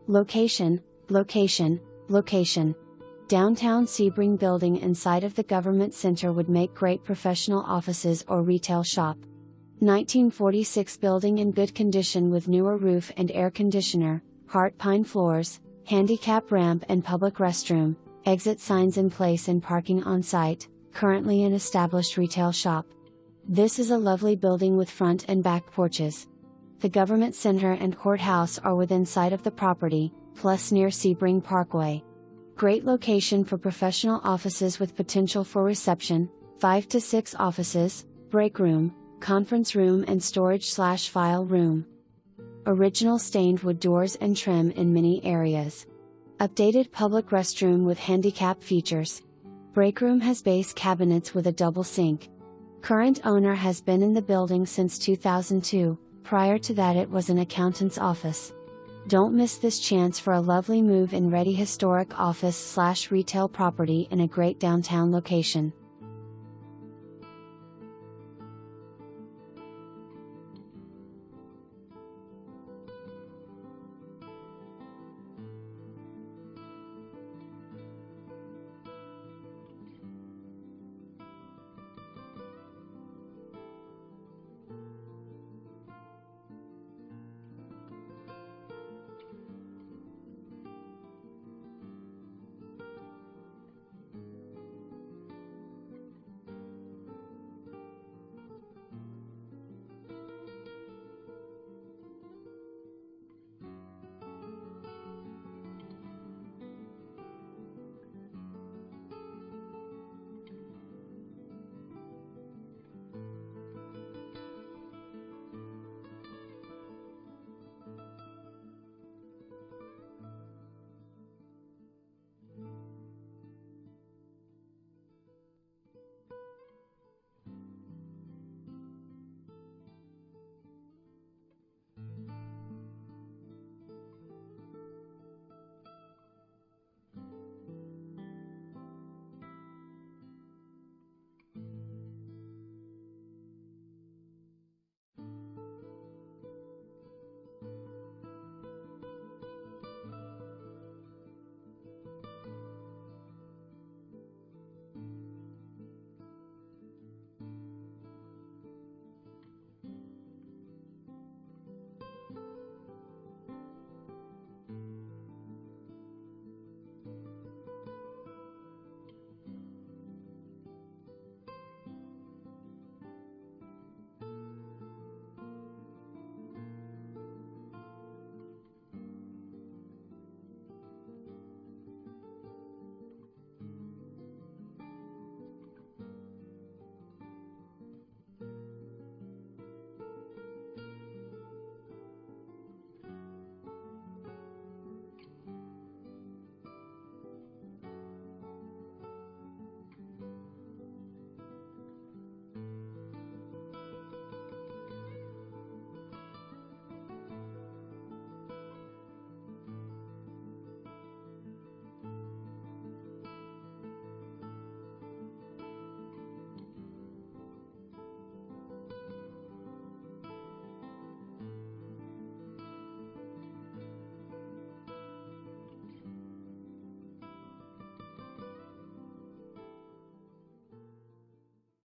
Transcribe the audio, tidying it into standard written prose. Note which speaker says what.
Speaker 1: Location, location, location. Downtown Sebring building inside of the government center would make great professional offices or retail shop. 1946 building in good condition with newer roof and air conditioner, heart pine floors, handicap ramp and public restroom, exit signs in place and parking on site, currently an established retail shop. This is a lovely building with front and back porches. The government center and courthouse are within sight of the property, plus near Sebring Parkway. Great location for professional offices with potential for reception, 5 to 6 offices, break room, conference room and storage/file room. Original stained wood doors and trim in many areas. Updated public restroom with handicap features. Breakroom has base cabinets with a double sink. Current owner has been in the building since 2002, prior to that it was an accountant's office. Don't miss this chance for a lovely move-in ready historic office/retail property in a great downtown location.